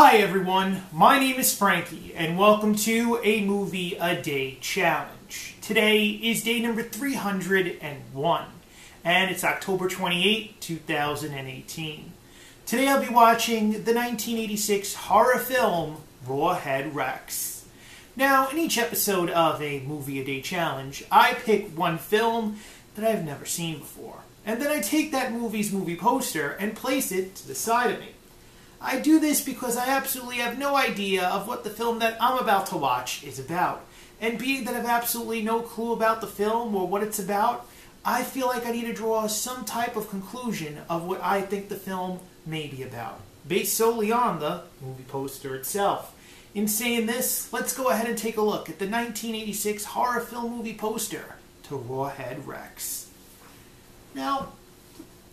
Hi everyone, my name is Frankie and welcome to a Movie a Day Challenge. Today is day number 301 and it's October 28, 2018. Today I'll be watching the 1986 horror film Rawhead Rex. Now in each episode of a Movie a Day Challenge I pick one film that I've never seen before and then I take that movie's movie poster and place it to the side of me. I do this because I absolutely have no idea of what the film that I'm about to watch is about. And being that I have absolutely no clue about the film or what it's about, I feel like I need to draw some type of conclusion of what I think the film may be about, based solely on the movie poster itself. In saying this, let's go ahead and take a look at the 1986 horror film movie poster to Rawhead Rex. Now,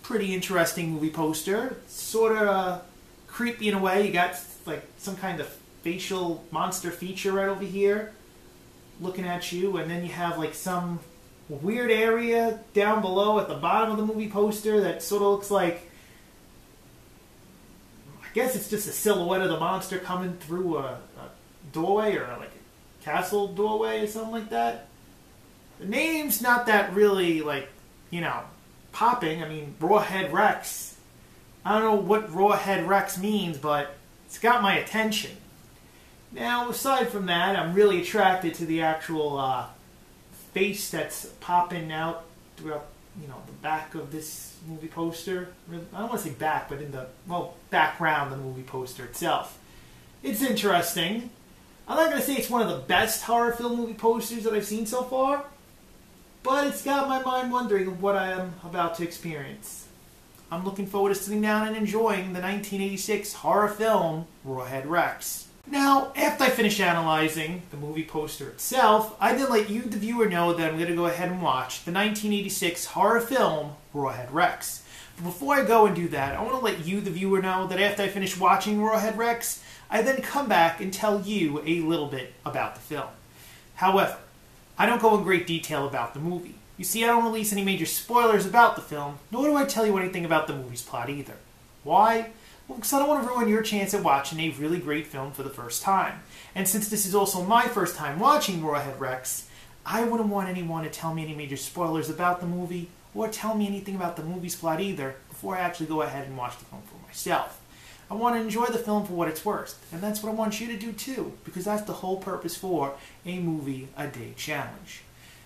pretty interesting movie poster. Sort of creepy in a way. You got like some kind of facial monster feature right over here looking at you, and then you have like some weird area down below at the bottom of the movie poster that sort of looks like, I guess it's just a silhouette of the monster coming through a doorway or like a castle doorway or something like that. The name's not that really like, you know, popping. I mean, Rawhead Rex. I don't know what Rawhead Rex means, but it's got my attention. Now, aside from that, I'm really attracted to the actual face that's popping out throughout, you know, the back of this movie poster. I don't want to say back, but in the, well, background of the movie poster itself. It's interesting. I'm not going to say it's one of the best horror film movie posters that I've seen so far, but it's got my mind wondering what I am about to experience. I'm looking forward to sitting down and enjoying the 1986 horror film Rawhead Rex. Now, after I finish analyzing the movie poster itself, I then let you, the viewer, know that I'm going to go ahead and watch the 1986 horror film Rawhead Rex. But before I go and do that, I want to let you, the viewer, know that after I finish watching Rawhead Rex, I then come back and tell you a little bit about the film. However, I don't go in great detail about the movie. You see, I don't release any major spoilers about the film, nor do I tell you anything about the movie's plot either. Why? Well, because I don't want to ruin your chance at watching a really great film for the first time. And since this is also my first time watching Rawhead Rex, I wouldn't want anyone to tell me any major spoilers about the movie, or tell me anything about the movie's plot either, before I actually go ahead and watch the film for myself. I want to enjoy the film for what it's worth, and that's what I want you to do too, because that's the whole purpose for a Movie a Day Challenge.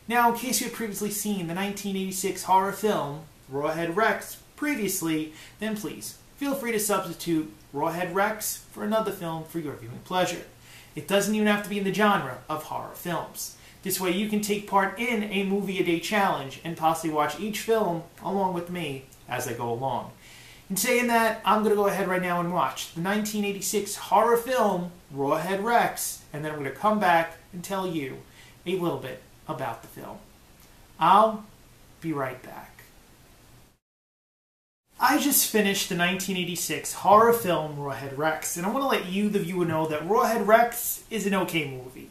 Now, in case you had previously seen the 1986 horror film Rawhead Rex previously, then please feel free to substitute Rawhead Rex for another film for your viewing pleasure. It doesn't even have to be in the genre of horror films. This way you can take part in a Movie a Day Challenge and possibly watch each film along with me as I go along. In saying that, I'm going to go ahead right now and watch the 1986 horror film Rawhead Rex, and then I'm going to come back and tell you a little bit about the film. I'll be right back. I just finished the 1986 horror film Rawhead Rex, and I want to let you, the viewer, know that Rawhead Rex is an okay movie.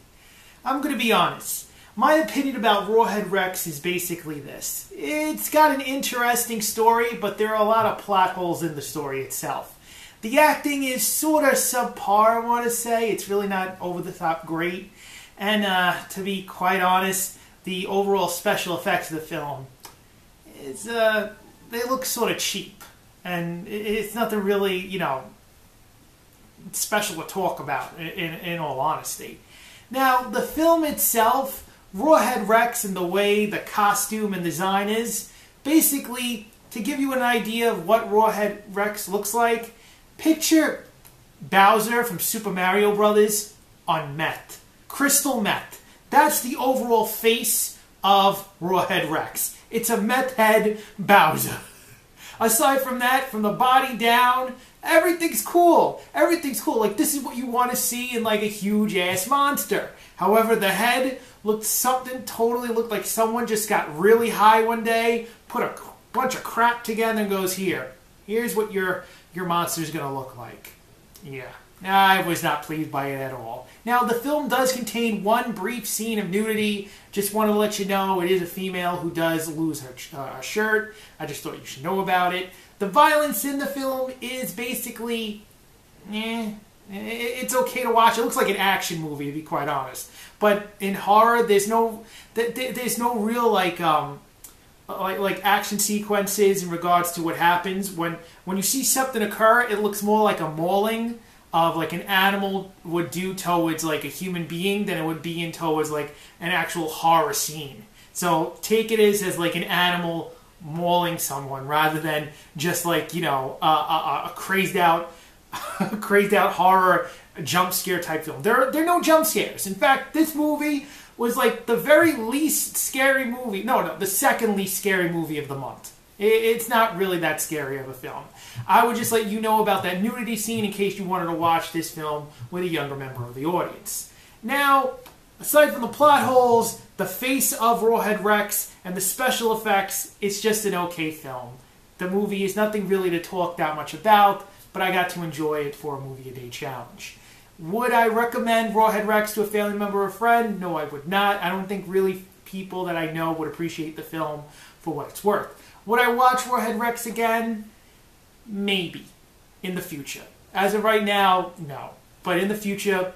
I'm going to be honest. My opinion about Rawhead Rex is basically this. It's got an interesting story, but there are a lot of plot holes in the story itself. The acting is sort of subpar, I want to say. It's really not over-the-top great. And to be quite honest, the overall special effects of the film, they look sort of cheap. And it's nothing really, you know, special to talk about, in all honesty. Now, the film itself, Rawhead Rex, and the way the costume and design is, basically, to give you an idea of what Rawhead Rex looks like, picture Bowser from Super Mario Brothers on meth. Crystal meth. That's the overall face of Rawhead Rex. It's a meth head Bowser. Aside from that, from the body down, everything's cool. Everything's cool. Like, this is what you want to see in, like, a huge-ass monster. However, the head looked like someone just got really high one day, put a bunch of crap together and goes, here's what your monster's going to look like. Yeah. I was not pleased by it at all. Now, the film does contain one brief scene of nudity. Just wanted to let you know it is a female who does lose her shirt. I just thought you should know about it. The violence in the film is basically, It's okay to watch. It looks like an action movie, to be quite honest. But in horror, there's no real like action sequences in regards to what happens. When you see something occur, it looks more like a mauling of like an animal would do towards like a human being than it would be in towards like an actual horror scene. So take it as like an animal mauling someone rather than just like, you know, a crazed out horror jump scare type film. There are no jump scares. In fact, this movie was like the very least scary movie. No, the second least scary movie of the month. It's not really that scary of a film. I would just let you know about that nudity scene in case you wanted to watch this film with a younger member of the audience. Now, aside from the plot holes, the face of Rawhead Rex, and the special effects, it's just an okay film. The movie is nothing really to talk that much about, but I got to enjoy it for a movie a day challenge. Would I recommend Rawhead Rex to a family member or friend? No, I would not. I don't think really people that I know would appreciate the film for what it's worth. Would I watch Rawhead Rex again? Maybe. In the future. As of right now, no. But in the future,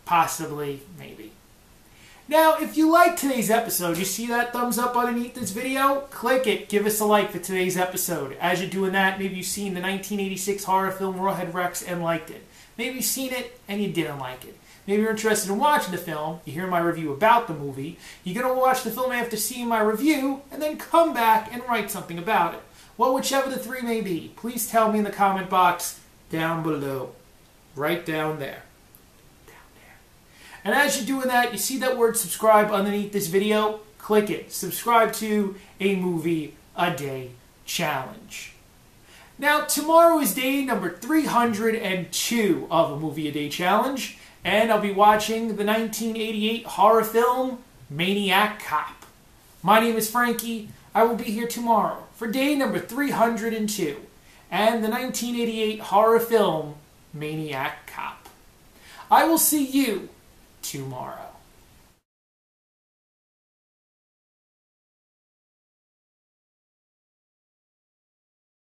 possibly, maybe. Now, if you liked today's episode, you see that thumbs up underneath this video? Click it. Give us a like for today's episode. As you're doing that, maybe you've seen the 1986 horror film Rawhead Rex and liked it. Maybe you've seen it and you didn't like it. Maybe you're interested in watching the film, you hear my review about the movie, you're going to watch the film after seeing my review, and then come back and write something about it. Well, whichever the three may be, please tell me in the comment box down below. Right down there. And as you're doing that, you see that word subscribe underneath this video? Click it. Subscribe to a movie a day challenge. Now, tomorrow is day number 302 of a movie a day challenge, and I'll be watching the 1988 horror film Maniac Cop. My name is Frankie. I will be here tomorrow for day number 302 and the 1988 horror film Maniac Cop. I will see you tomorrow.